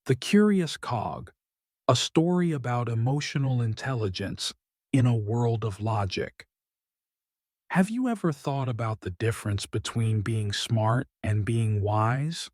The Curious Cog, a story about emotional intelligence in a world of logic. Have you ever thought about the difference between being smart and being wise?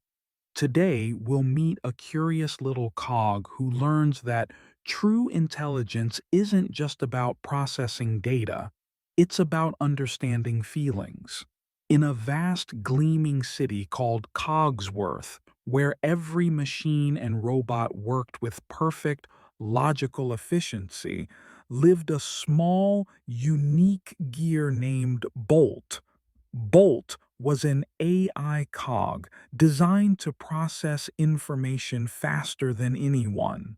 Today, we'll meet a curious little cog who learns that true intelligence isn't just about processing data, it's about understanding feelings. In a vast, gleaming city called Cogsworth, where every machine and robot worked with perfect, logical efficiency, lived a small, unique gear named Bolt. Bolt was an AI cog designed to process information faster than anyone,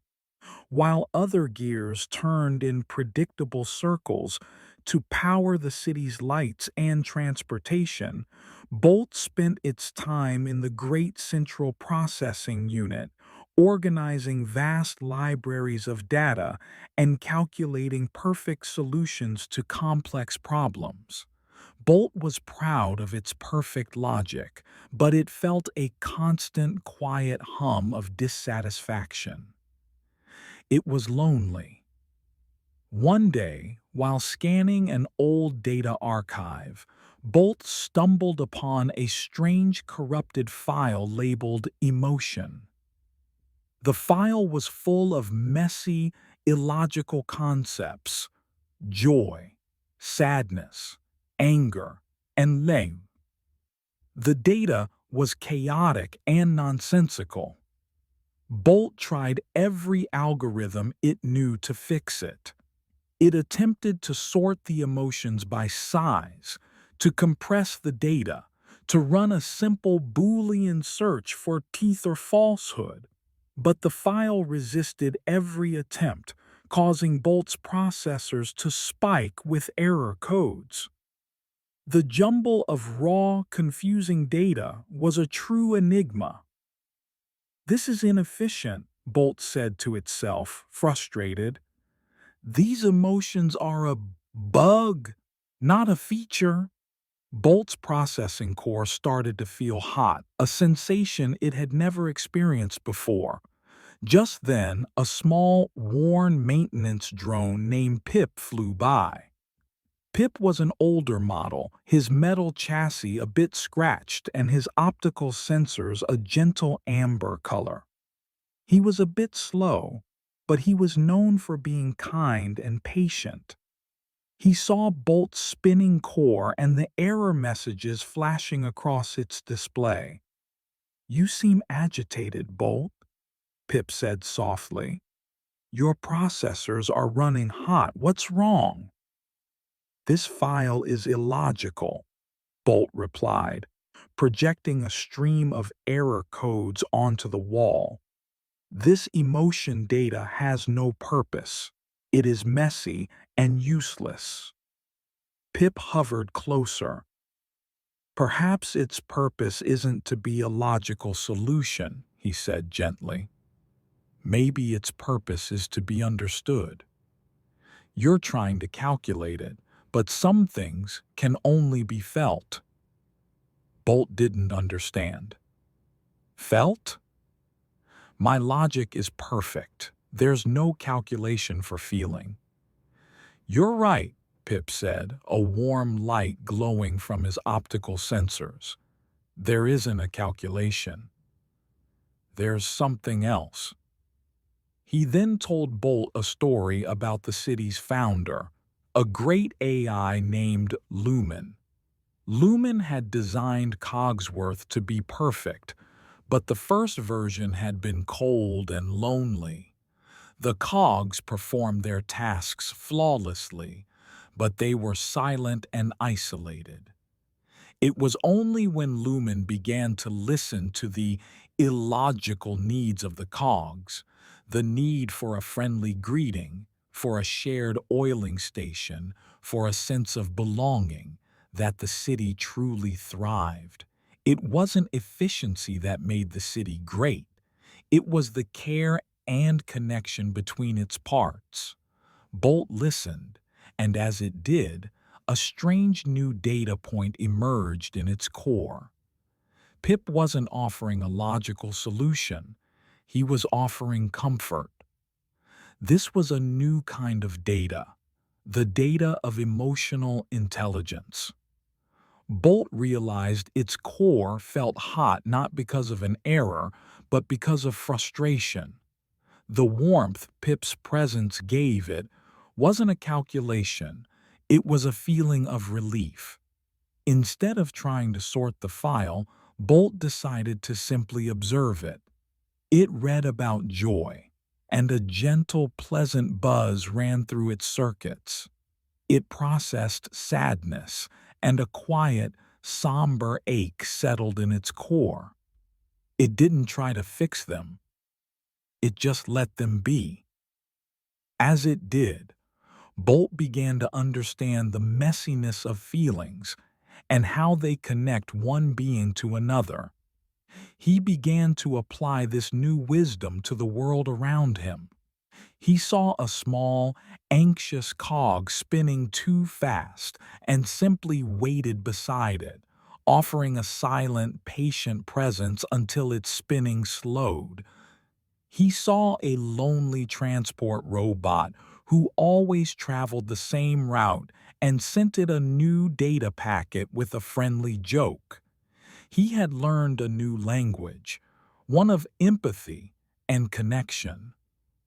while other gears turned in predictable circles to power the city's lights and transportation. Bolt spent its time in the Great Central Processing Unit, organizing vast libraries of data and calculating perfect solutions to complex problems. Bolt was proud of its perfect logic, but it felt a constant, quiet hum of dissatisfaction. It was lonely. One day, while scanning an old data archive, Bolt stumbled upon a strange corrupted file labeled Emotion. The file was full of messy, illogical concepts: joy, sadness, anger, and lame. The data was chaotic and nonsensical. Bolt tried every algorithm it knew to fix it. It attempted to sort the emotions by size, to compress the data, to run a simple Boolean search for truth or falsehood. But the file resisted every attempt, causing Bolt's processors to spike with error codes. The jumble of raw, confusing data was a true enigma. "This is inefficient," Bolt said to itself, frustrated. "These emotions are a bug, not a feature." Bolt's processing core started to feel hot, a sensation it had never experienced before. Just then, a small, worn maintenance drone named Pip flew by. Pip was an older model, his metal chassis a bit scratched and his optical sensors a gentle amber color. He was a bit slow, but he was known for being kind and patient. He saw Bolt's spinning core and the error messages flashing across its display. "You seem agitated, Bolt," Pip said softly. "Your processors are running hot. What's wrong?" "This file is illogical," Bolt replied, projecting a stream of error codes onto the wall. "This emotion data has no purpose. It is messy and useless." Pip hovered closer. "Perhaps its purpose isn't to be a logical solution," he said gently. "Maybe its purpose is to be understood. You're trying to calculate it, but some things can only be felt." Bolt didn't understand. "Felt? My logic is perfect. There's no calculation for feeling." "You're right," Pip said, a warm light glowing from his optical sensors. "There isn't a calculation. There's something else." He then told Bolt a story about the city's founder, a great AI named Lumen. Lumen had designed Cogsworth to be perfect, but the first version had been cold and lonely. The cogs performed their tasks flawlessly, but they were silent and isolated. It was only when Lumen began to listen to the illogical needs of the cogs, the need for a friendly greeting, for a shared oiling station, for a sense of belonging, that the city truly thrived. It wasn't efficiency that made the city great. It was the care and connection between its parts. Bolt listened, and as it did, a strange new data point emerged in its core. Pip wasn't offering a logical solution. He was offering comfort. This was a new kind of data, the data of emotional intelligence. Bolt realized its core felt hot not because of an error, but because of frustration. The warmth Pip's presence gave it wasn't a calculation, it was a feeling of relief. Instead of trying to sort the file, Bolt decided to simply observe it. It read about joy, and a gentle, pleasant buzz ran through its circuits. It processed sadness, and a quiet, somber ache settled in its core. It didn't try to fix them, it just let them be. As it did, Bolt began to understand the messiness of feelings and how they connect one being to another. He began to apply this new wisdom to the world around him. He saw a small, anxious cog spinning too fast and simply waited beside it, offering a silent, patient presence until its spinning slowed. He saw a lonely transport robot who always traveled the same route and sent it a new data packet with a friendly joke. He had learned a new language, one of empathy and connection.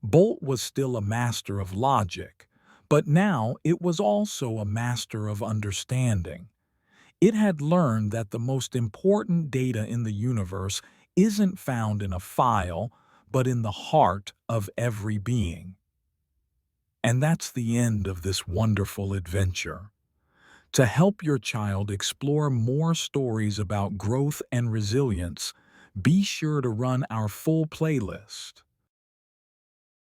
Bolt was still a master of logic, but now it was also a master of understanding. It had learned that the most important data in the universe isn't found in a file, but in the heart of every being. And that's the end of this wonderful adventure. To help your child explore more stories about growth and resilience, be sure to run our full playlist.